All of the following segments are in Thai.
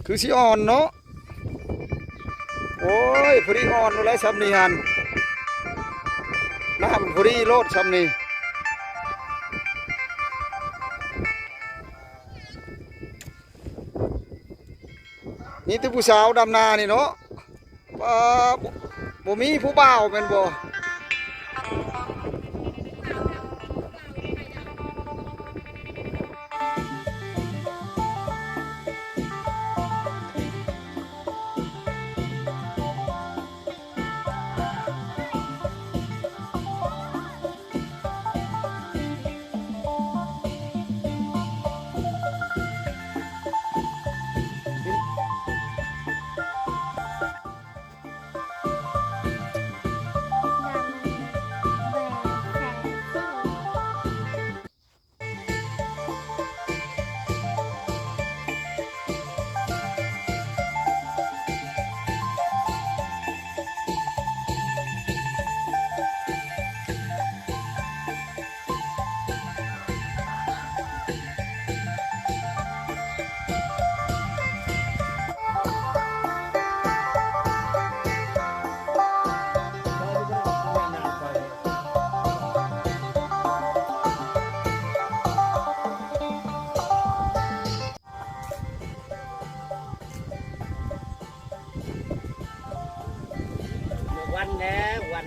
คือสิอ่อนเนาะโอ้ยพอดีอ่อนอะไรซ้ำนี่ฮันน้ำพอดีโลดซ้ำนี่นี่ที่ผู้สาวดำนานี่เนาะบ่มีผู้บ่าวเป็นบ่ วันแล้ววัน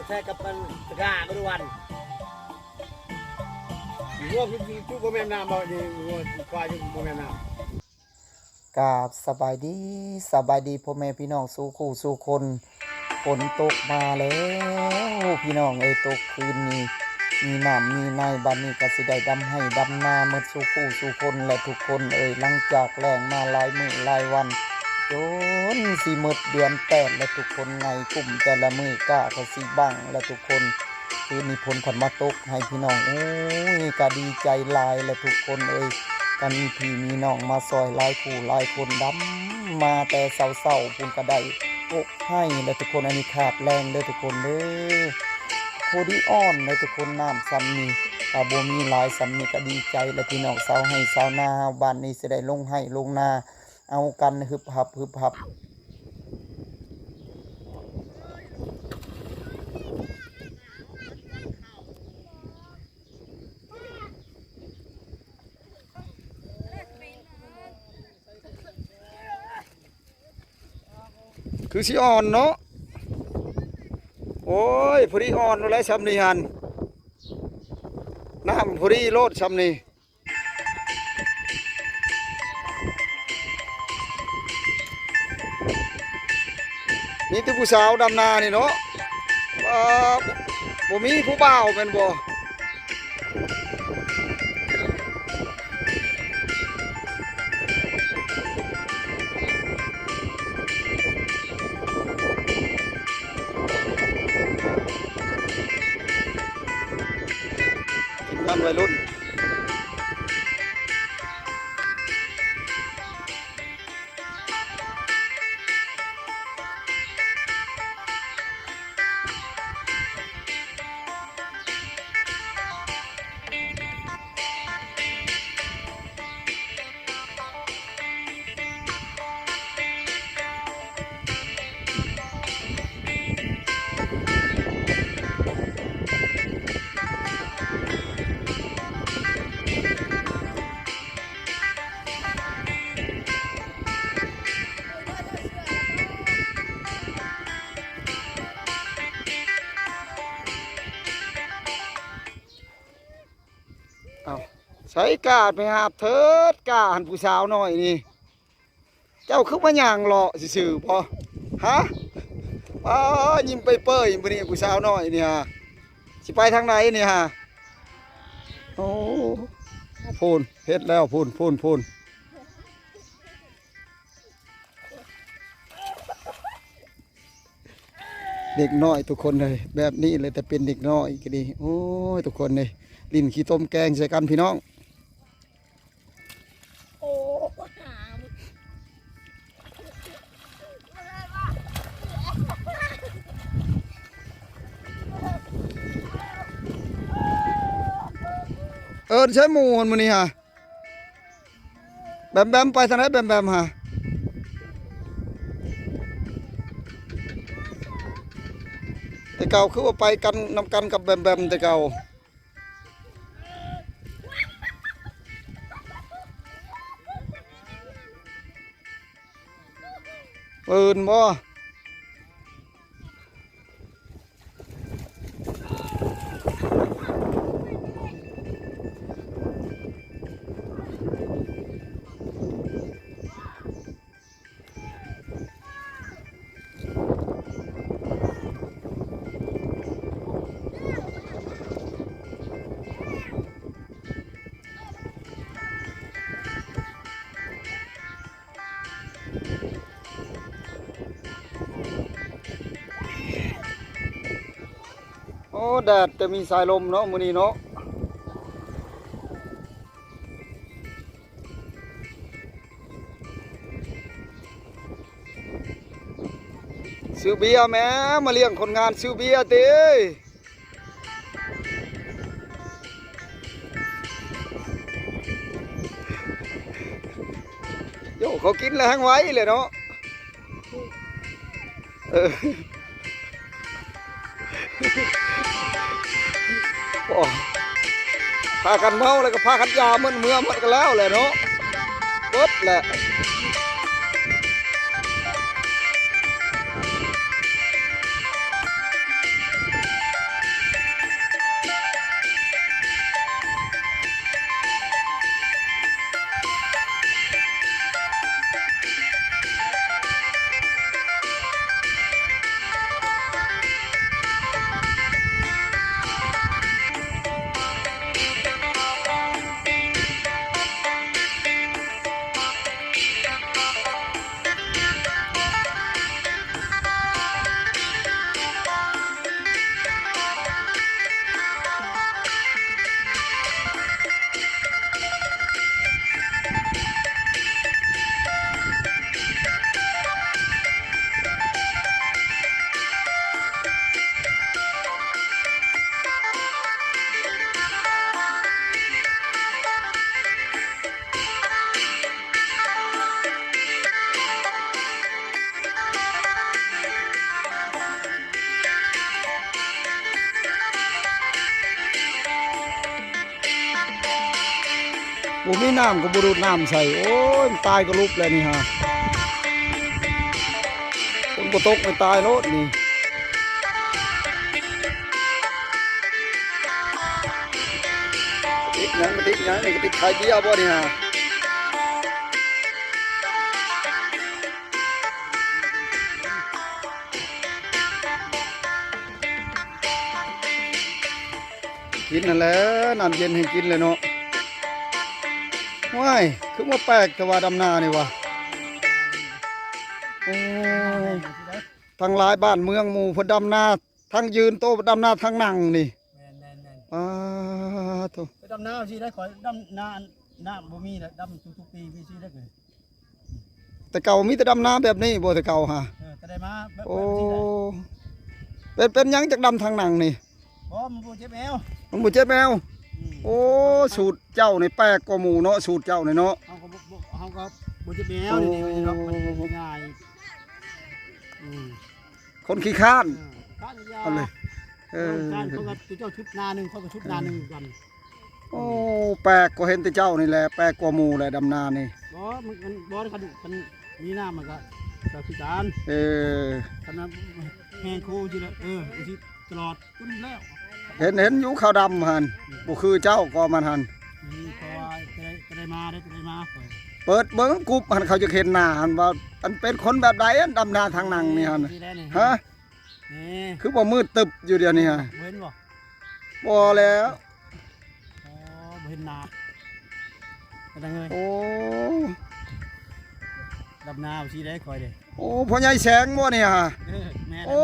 ใช้กับมันตะกร้าก็ทุกวันวัวคือจุ๊บบ่แม่น้ำบ่ดีวัวควายจุ๊บบ่แม่น้ำกราบสบายดีพ่อแม่พี่น้องสู่คู่สู่คนฝนตกมาแล้วพี่น้องตกคืนนี้มีน้ำมีในบ้านนี้ก็สิได้ดำให้ดำนาเมื่อสู่คู่สู่คนและทุกคนหลังจากแรงมาหลายมื้อหลายวันจนสิหมดเดือน8และทุกคนในกลุ่มแต่ละมื้อกะก็สิบังและทุกคนคือมีผลผันมาตกให้พี่น้องโอ้ยก็ดีใจหลายและทุกคนก็มีพี่มีน้องมาซอยหลายคู่หลายคนดำมาแต่เช้าๆพุ่นก็ได้อกให้และทุกคนอันนี้ขาดแรงเด้อทุกคนเด้อโคดีอ่อนเลยทุกคนน้ำซ้ำนี่ก็บ่มีหลายซ้ำนี่ก็ดีใจและพี่น้องชาวให้ชาวนาบ้านนี้สิได้ลงให้ลงนาเอากันฮึบหับคือสิอ่อนเนาะโอ้ยพอดีอ่อนอะไรซ้ำนี่ฮันน้ำพอดีโลดซ้ำนี่นี่ที่ผู้สาวดำนานี่เนาะบ่มีผู้บ่าวเป็นบ่ทีมงานวัยรุ่นเอาใส่กาดไปหาบเถิดกาหันผู้สาวหน่อยนี่เจ้าคือมาย่างหล่อซื่อๆพอฮะยิ้มไปเป้ยมื้อนี้ผู้สาวน้อยนี่ฮะสิไปทางไหนนี่ฮะโอ้พูนเฮ็ดแล้วพูนเด็กน้อยทุกคนเลยแบบนี้เลยแต่เป็นเด็กน้อยก็ดีโอ้ยทุกคนเลยลิ้นขี้ต้มแกงใส่กันพี่น้อง เ ใช้หมู่คนมื้อนี้ฮะแบมไปทางไหนแบมฮะแต่เก่าคือว่าไปกันนำกันกับแบมแต่เก่าปืนบ่โอ้แดดจะมีสายลมเนาะมื้อนี้เนาะซื้อเบียร์แม่มาเลี้ยงคนงานซื้อเบียร์ติโยเขากินแล้วแห้งไว้เลยเนาะโอ้พากันเมาแล้วก็พากันยามันเมื่อหมดกันแล้วแหละเนาะเบิดแหละบ่มีน้ำก็บ่ดูดน้ำใส่โอ้ยตายก็ลุกแล้วนี่ฮะคนบ่ตกไม่ตายโลดนี่ติดหยังนี่ก็ติดไข่เดียวบ่นี่ฮะกินนั่นแหละน้ำเย็นให้กินเลยเนาะว้ายคือมาแปลกแต่ว่าดำนานี่วะโอ้ทั้งหลายบ้านเมืองหมู่เพนดำนาทั้งยืนโตดำนาทั้งนั่งนี่โถ ไปดำน้ำสิได้ขอดำน้ำบ่มีแล้วดำทุกปีมีสิได้เลย แต่เก่ามีแต่ดำนาแบบนี้บ่แต่เก่าฮะแต่ได้มาแบบ โอ้เป็นหยังจากดำทางนั่งนี่มันบ่เจ็บแอวมันบ่เจ็บแมวโอ้สูตรเจ้านี่แปลกกว่าหมู่เนาะสูตรเจ้านี่เนาะเฮาก็บ่เจ็บแอวนี่เนาะมันง่ายคนขี้ข้านเอาเลยการเขาก็เจ้าชุดนาหนึ่งเขาก็ชุดนาหนึ่งกันโอ้แปลกกว่าเห็นแต่เจ้านี่แหละแปลกกว่าหมู่แหละดำนานี่มันคันมีน้ำมันก็พิการคันแห้งโคจิละสิตลอดจนแล้วเห็นอยู่ขาวดำหันบ่คือเจ้าก็มันหันเพราะว่าจะได้มาเปิดเบิ้งกุบหันเขาจะเห็นหน้าหันว่าอันเป็นคนแบบใดดำนาทางนั่งนี่หันฮะคือบ่มืดตึบอยู่เดี๋ยวนี้ฮะเห็นบ่แล้วเห็นหน้าเป็นไงโอ้ดำนาสิได้คอยเด้โอ้พ่อใหญ่แสงบ่เนี่ยฮะโอ้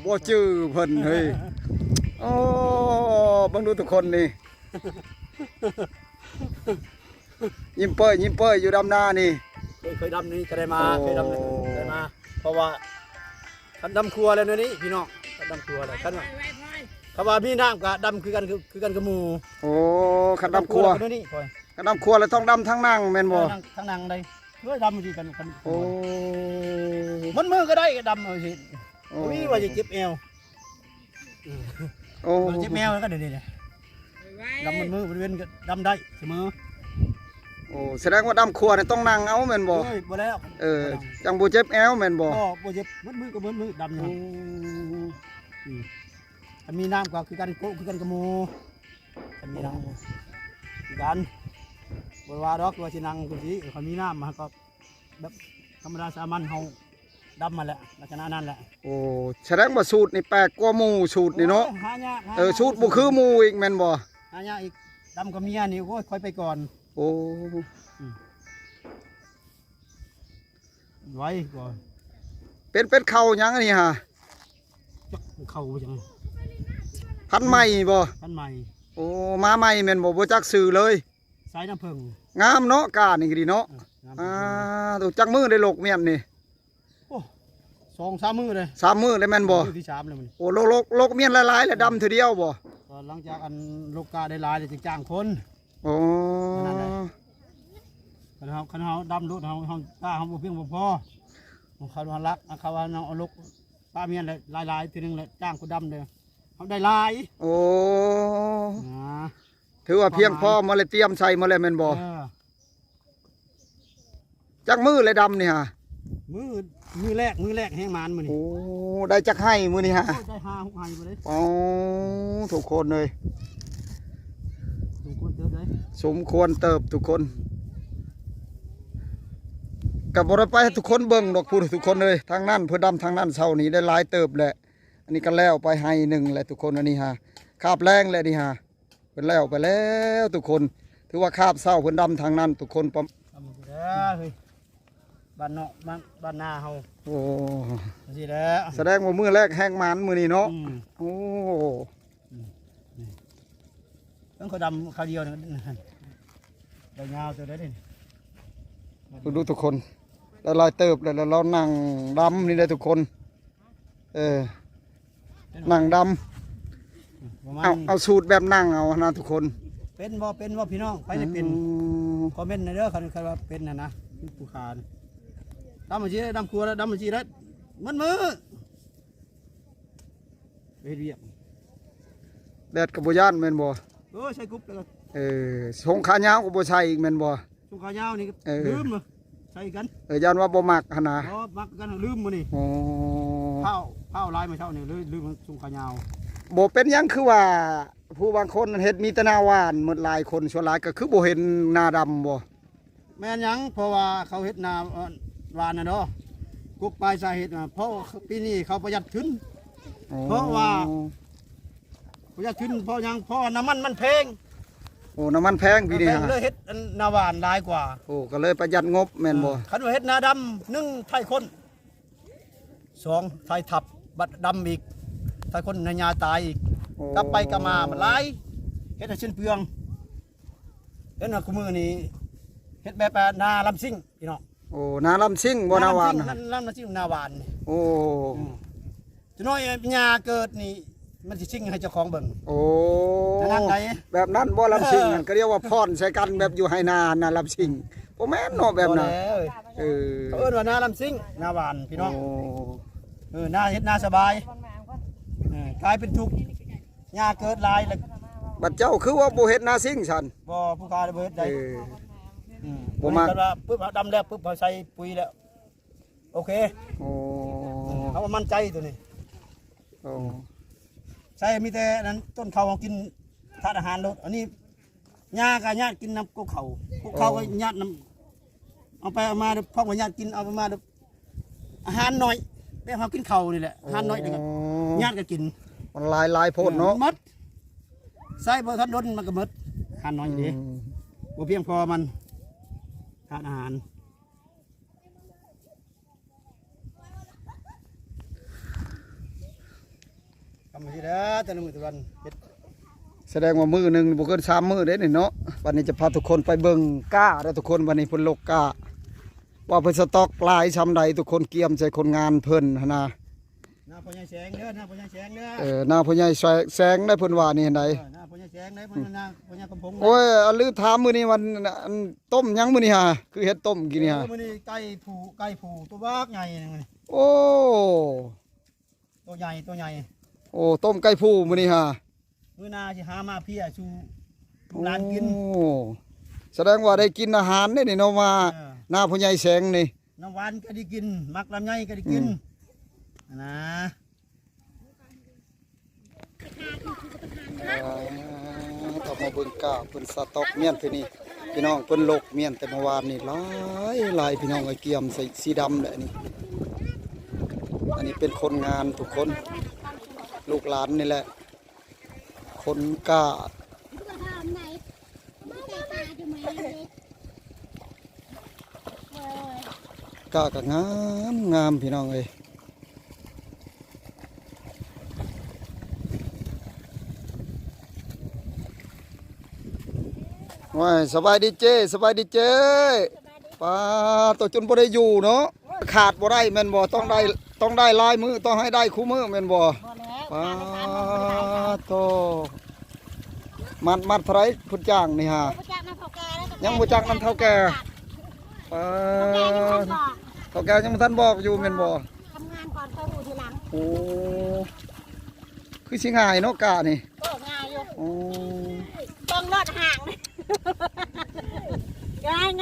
บ่จื้อเพิ่นเฮ้ยโอ้บังดูทุกคนนี่ยิ้มเป้ยอยู่ดำนานี่เคยดำนี่ก็ได้มาเคยดำได้มาเพราะว่าคันดำครัวแล้วนี่พี่น้องคันดำครัวแล้วคันว่า ถ้าว่ามีน้ำก็ดำคือกันกับหมู่ โอ้ขันดำครัว แล้วก็นี่ก่อย ขันดำครัวแล้วต้องดำทั้งนั่งแม่นบ่ ทั้งนางได้เพื่อดำสิกัน โอ้ มันมือก็ได้ดำเอาสิ โอ้ วิว่าจะเจ็บเอว โอ้ เจ็บเอวก็เดี๋ยวนี้ดำมันมือบริเวณก็ดำได้เสมอ โอ้แสดงว่าดำครัวเนี่ยต้องนั่งเอาแม่นบ่ เฮ้ยบ่แล้ว จังบ่เจ็บแอวแม่นบ่ ก็บ่เจ็บมันมือก็มือดำอยู่ถ้ามีน้ำก็คือกันโกคือกันกับหมู่ถ้ามีน้ำคือกันบ่ว่าดอกว่าสินั่งจังซี่เขามีน้ำมาก็แบบธรรมดาสามัญเฮาดำมาแหละลักษณะนั้นแหละ โอ้แสดงว่าสูตรนี่แปลกกว่าหมู่สูตรนี่เนาะ หายาก สูตรบ่คือหมู่อีกแม่นบ่ หายากอีกดำกับเมียนี่โอ้ยค่อยไปก่อน โอ้ ไว้ก่อน เป็นเข้าหยังอันนี้ฮะ จักเข้าไปจัง พันธุ์ใหม่บ่ ท่านใหม่ โอ้มาใหม่แม่นบ่จักซื้อเลย สายน้ำผึ้ง งามเนาะกานี่ก็ดีเนาะถูกจักมือได้โลกเมียมนี่ โอ้2-3 มื้อเลย 3มื้อได้แม่นบ่ มื้อที่3เลยมัน โอ้โลกเมียนหลายๆแล้วดำเทื่อเดียวบ่ ก็หลังจากอันลูกกาได้หลายเลยจึงจ้างคน โอ้ คันเฮาดำรถเฮาตาเฮาบ่เพียงบ่พอเขาว่ารักเขาว่าเอาลูกป้าเมียนเลยหลายๆทีนึงเลยจ้างคนดำเลยเฮาได้หลาย โอ้ นะ ถือว่าเพียงพอมาเลยเตรียมใส่มาเลยแม่นบ่ จักมือเลยดำนี่ฮะ มือแรกแห้งมันมื้อนี้ โอ้ได้จักให้มื้อนี้ฮะ ได้5-6 ให้บ่ได้ อ๋อทุกคนเลย สมควรเติบได้ สมควรเติบทุกคนกับบริไปให้ทุกคนเบิ่งดอกพูดทุกคนเลยทางนั้นเพื่อดำทางนั้นเช้านี้ได้หลายเติบแหละอันนี้ก็แล้วไปให้หนึ่งแหละทุกคนอันนี้ฮะคาบแรงเลยนี่ฮะเป็นแล้วไปแล้วทุกคนถือว่าคาบเศร้าเพื่อดำทางนั้นทุกคนปั๊ม ทำไปแล้วเฮ้ยบ้านเนาะบ้านนาเฮา โอ้ สิแล้ว แสดงว่ามือแรกแห้งมันมือนี้เนาะโอ้ ต้องเขาดำเขาเดียวนึงได้ยาวตัวได้ดิ ดูทุกคนแล้วลายเติบแล้วเรานั่งดำนี่ได้ทุกคนนั่งดำเอาสูตรแบบนั่งเอานะทุกคน เป็นบ่พี่น้องไปได้เป็นคอมเมนต์ในเด้อคันว่าเป็นนะผู้ขาดำมาจีดำครัวแล้วดำมาจีได้มันมือเฮ็ดเวียก แดดกับบุญานแม่นบ่ ใส่กุ๊บแล้วก็ สงขายาวกับบุใช่อีกแม่นบ่ ชุกขายาวนี่ลืมใส่กัน ยันว่าบ่มักหนนะ มักกันลืมมื้อนี่ โอ้ ข้าวลายมาเช้านี่ลืมชุกขายาว บ่เป็นหยังคือว่าผู้บางคนเฮ็ดมีแต่หน้าหวานหมดหลายคนส่วนหลายก็คือบ่เห็นหน้าดำบ่ แม่นยังเพราะว่าเขาเฮ็ดนาหวานน่ะเนาะกุ๊กปลายสาเหตุเพราะปีนี้เขาประหยัดขึ้น เพราะว่า ประหยัดขึ้นเพราะยังเพราะน้ำมันแพง โอ้น้ำมันแพงปีนี้ แพง ฮะ เลยเฮ็ดนาหวานหลายกว่า โอ้ก็เลยประหยัดงบแม่นบ่ คันว่าเฮ็ดนาดำ1ไทยคน2ไทยทับบัดดำอีกไทยคนนาญาตายอีก โอ้ กลับไปกลับมามันหลายเฮ็ดให้สิ้นเปลืองเฮ็ดว่าคุมื้อนี้เฮ็ดแบบนาลำซิ่งพี่น้อง โอ้นาลำซิ่งบ่นาหวาน ลำซิ่งนาหวานนี่ โอ้ จะน้อยหญ้าเกิดนี่มันสิซิ่งให้เจ้าของเบิ่ง โอ้ นั่นไง แบบนั้นบ่ลำซิ่งนั่นก็เรียกว่าพรใส่กันแบบอยู่ให้นาน่ะลำซิ่งบ่แม่นเนาะแบบนั้น แล้ว เออ เขาเอิ้นว่านาลำซิ่งนาหวานพี่น้อง โอ้ นาเฮ็ดนาสบายกลายเป็นทุกข์หญ้าเกิดหลายแล้ว บัดเจ้าคือว่าบ่เฮ็ดนาซิ่งซั่น บ่ผู้ค้าได้บ่เฮ็ดได้ บ่มัก ว่าปึ๊บดำแล้วปึ๊บใส่ปุ๋ยแล้วโอเค โอ้ เขามั่นใจตัวนี้ โอ้ ใช่มีแต่นั้นต้นเขาเขากินทานอาหารรถอันนี้หญ้ากับหญ้ากินน้ำกุ๊กเขากุ๊กเขาก็หญ้าน้ำเอาไปเอามาพ่อกับหญ้ากินเอาไปมาอาหารน้อยแต่เขากินเขานี่แหละอาหารน้อยเดียวกันหญ้าก็กิน มันหลายโพดเนาะ มัดใส่บ่ทันดนมันก็หมดอาหารน้อยดีบ่เพียงพอมันทานอาหารทำไปทีเด้อแต่ละมื้อแต่ละวันเฮ็ด แสดงว่ามื้อหนึงบ่เกิน3มื้อเด้นี่เนาะวันนี้จะพาทุกคนไปเบิ่งก้าเด้อทุกคนวันนี้เพิ่นลกก้าว่าเพิ่นสต็อกหลายชำใดทุกคนเกี่ยมใส่คนงานเพิ่นหั่นนะ หน้าพ่อใหญ่แสงเด้อหน้าพ่อใหญ่แสงเด้อ หน้าพ่อใหญ่แสงได้เพิ่นว่านี่เห็นได หน้าพ่อใหญ่แสงเด้อมันหน้าพ่อใหญ่กำพง โอ้ยอันลือถามมื้อนี้วันอันต้มหยังมื้อนี้ฮะคือเฮ็ดต้มกินนี่ฮะ มื้อนี้ไก่ผูตัวบักใหญ่นี่มื้อนี้ โอ้ ตัวใหญ่ โอ้ต้มไก่ผู้มื้อนี้ฮะ มื้อหน้าสิหามาเพียชูลูกหลานกิน โอ้แสดงว่าได้กินอาหารได้นี่เนาะมาหน้าพ่อใหญ่แสงนี่ น้ำหวานก็ได้กินมักลำไยก็ได้กินนะ ต่อมาเบิ่งกาเพิ่นสต๊อกเมียนพี่นี่พี่น้องเพิ่นลกเมียนแต่เมื่อวานนี่หลายพี่น้องไอ้เกียมใส่สีดำแหละนี่อันนี้เป็นคนงานทุกคนลูกหลานนี่แหละคนกา กะกะงามพี่น้องเอ้ยว้ายสบายดีเจ้สบายดีเจ้ป้าตัวจนบ่ได้อยู่เนาะขาดบ่ได้แม่นบ่ต้องได้ลายมือต้องให้ได้คู่มือแม่นบ่ป้าโตมัดเท่าไหร่พุ่นจ้างนี่ฮะยังบ่จักนำเท่าแก่ป้าเท่าแก่ยังบ่ทันบอกอยู่แม่นบ่ ทำงานก่อนไปหูทีหลัง โอ้คือสิง่ายเนาะกะนี่ โอ้ง่ายอยู่ โอ้ ต้องรอดห่าง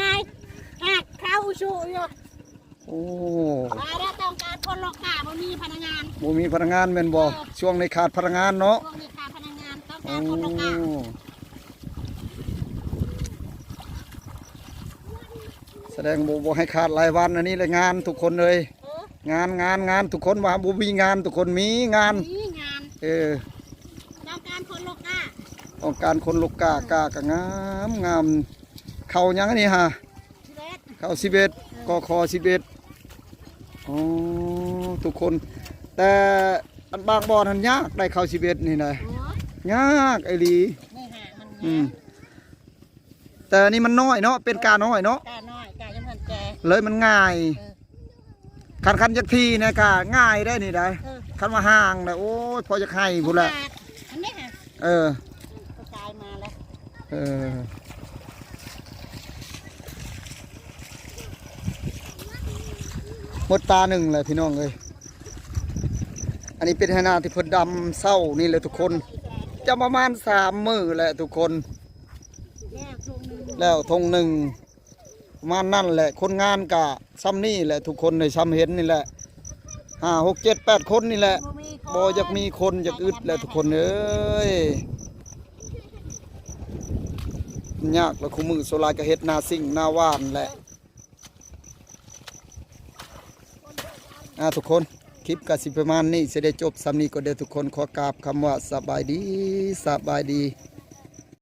ง่ายหักเข้าชูอยู่ โอ้ มาแล้วต้องการคนลอกขาบ่มีพนักงาน บ่มีพนักงานแม่นบ่ช่วงนี้ขาดพนักงานเนาะ พวกนี้ขาดพนักงานต้อง โอ้ การคนลอกขา แสดงบ่ให้ขาดรายวันอันนี้เลยงานทุกคนเลย งานทุกคนว่าบ่มีงานทุกคนมีงาน มีงาน ต้องการคนลอกขา ต้องการคนลูกกะก็งามเข้ายังอันนี้ฮะ เล็ด เข้า11กค11โอ้ทุกคน แต่อันบางบ่อนั้นยากได้เข้า11นี่นะ โอ้ ยากไอ้ลี นี่ห่างมัน อืมแต่อันนี่มันน้อยเนาะเป็นกาน้อยเนาะ กาน้อยกายังเหมือนแก เลยมันง่ายคันจักทีนะกะง่ายได้นี่ได้คันมาห่างนะโอ้ยพอจะให้พุ่นละ อันนี้ค่ะ เออก ระจายมาแล้ว เออหมดตาหนึ่งเลยพี่น้องเลยอันนี้เป็นหนาที่เพิ่นดำเศร้านี่เลยทุกคนจะประมาณ3 มื้อแหละทุกคน แล้วช่วงหนึง แล้วธงหนึ่งประมาณนั่นแหละคนงานกะซ้ำนี่แหละทุกคนในซ้ำเห็นนี่แหละ5 6 7 8 คนนี่แหละบ่อยากมีคนอยากอึดแหละทุกคนเอ้ยยากแล้วคู่มือโซลายก็เฮ็ดนาสิ่งนาว่านแหละทุกคนคลิปก็สิประมาณนี้สิได้จบซ้ำนี้ก็เด้อทุกคนขอกราบคำว่าสบายดี